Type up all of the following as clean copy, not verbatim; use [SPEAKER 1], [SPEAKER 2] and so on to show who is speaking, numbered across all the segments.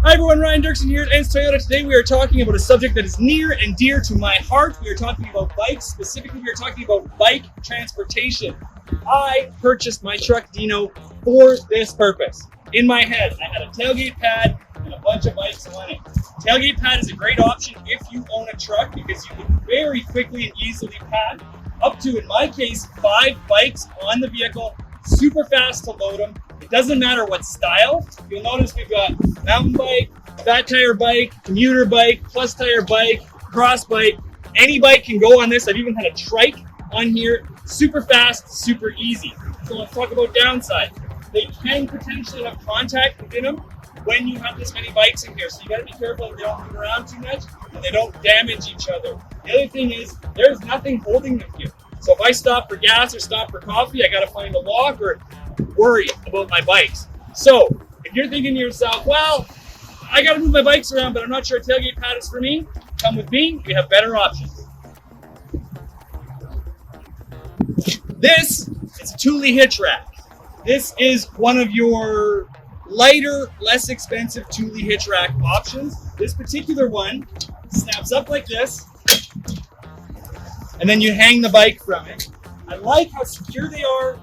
[SPEAKER 1] Hi everyone, Ryan Derksen here at Ens Toyota. Today we are talking about a subject that is near and dear to my heart. We are talking about bikes. Specifically, we are talking about bike transportation. I purchased my truck Dino for this purpose. In my head, I had a tailgate pad and a bunch of bikes on it. Tailgate pad is a great option if you own a truck because you can very quickly and easily pad up to, in my case, 5 bikes on the vehicle. Super fast to load them. It doesn't matter what style. You'll notice we've got mountain bike, fat tire bike, commuter bike, plus tire bike, cross bike. Any bike can go on this. I've even had a trike on here. Super fast, super easy. So let's talk about downside. They can potentially have contact within them when you have this many bikes in here. So you gotta be careful that they don't move around too much and they don't damage each other. The other thing is there's nothing holding them here. So if I stop for gas or stop for coffee, I gotta find a lock or worry about my bikes. So if you're thinking to yourself, well, I gotta move my bikes around, but I'm not sure a tailgate pad is for me, come with me, we have better options. This is a Thule hitch rack. This is one of your lighter, less expensive Thule hitch rack options. This particular one snaps up like this, and then you hang the bike from it. I like how secure they are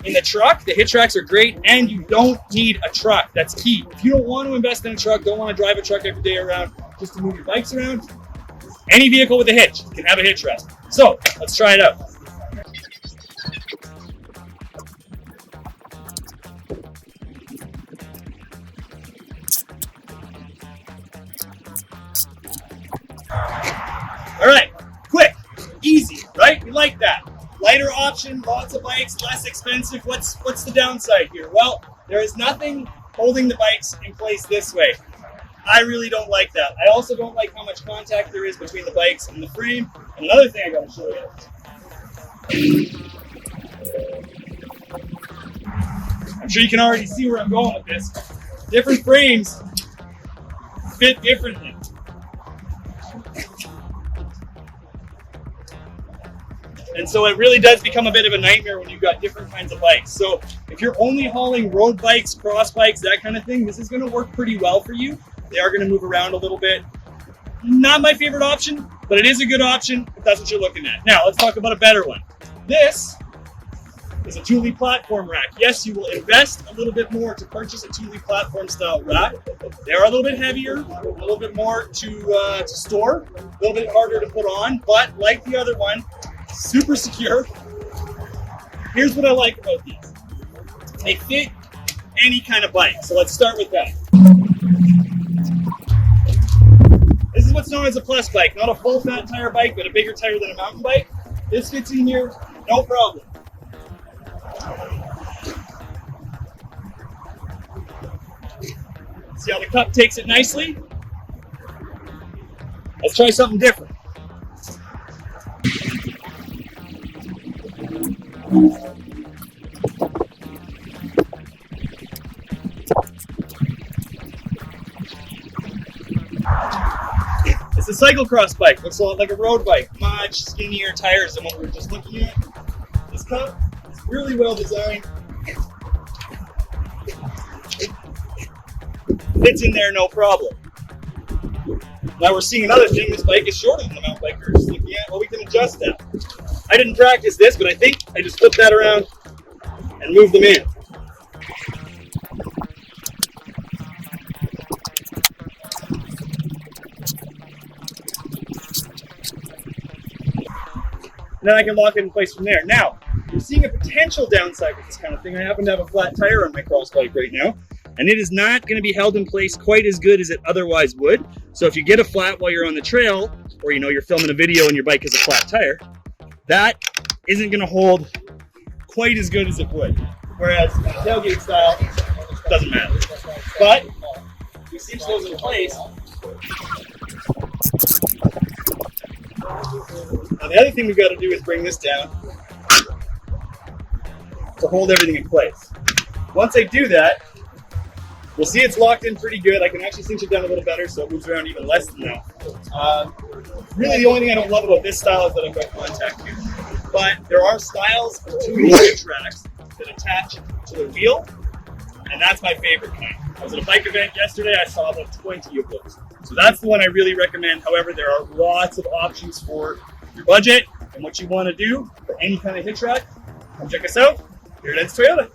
[SPEAKER 1] in the truck. The hitch racks are great, and you don't need a truck. That's key. If you don't want to invest in a truck, don't want to drive a truck every day around just to move your bikes around, any vehicle with a hitch can have a hitch rack. So let's try it out. All right, quick, easy, right? We like that. Lighter option, lots of bikes, less expensive. What's the downside here? Well, there is nothing holding the bikes in place this way. I really don't like that. I also don't like how much contact there is between the bikes and the frame. And another thing I gotta show you. I'm sure you can already see where I'm going with this. Different frames fit differently. And so it really does become a bit of a nightmare when you've got different kinds of bikes. So if you're only hauling road bikes, cross bikes, that kind of thing, this is going to work pretty well for you. They are going to move around a little bit. Not my favorite option, but it is a good option if that's what you're looking at. Now let's talk about a better one. This is a Thule platform rack. Yes, you will invest a little bit more to purchase a Thule platform style rack. They are a little bit heavier, a little bit more to store, a little bit harder to put on, but like the other one, super secure. Here's what I like about these. They fit any kind of bike. So let's start with that. This is what's known as a plus bike. Not a full fat tire bike, but a bigger tire than a mountain bike. This fits in here, no problem. See how the cup takes it nicely? Let's try something different. It's a cyclocross bike. Looks a lot like a road bike. Much skinnier tires than what we were just looking at. This cup is really well designed. Fits in there, no problem. Now we're seeing another thing. This bike is shorter than the mountain bike we were just looking at. Well, we can adjust that. I didn't practice this, but I think I just flip that around and move them in. And then I can lock it in place from there. Now, you're seeing a potential downside with this kind of thing. I happen to have a flat tire on my cross bike right now, and it is not going to be held in place quite as good as it otherwise would. So if you get a flat while you're on the trail, or you're filming a video and your bike has a flat tire, that isn't going to hold quite as good as it would. Whereas tailgate style, doesn't matter. But we cinch those in place. Now the other thing we've got to do is bring this down to hold everything in place. Once I do that, we'll see it's locked in pretty good. I can actually cinch it down a little better so it moves around even less than that. Really the only thing I don't love about this style is that I've got contact here. But there are styles of 2 hitch racks that attach to the wheel, and that's my favorite kind. I was at a bike event yesterday. I saw about 20 of those. So that's the one I really recommend. However, there are lots of options for your budget and what you want to do for any kind of hitch rack. Come check us out here at Ens Toyota.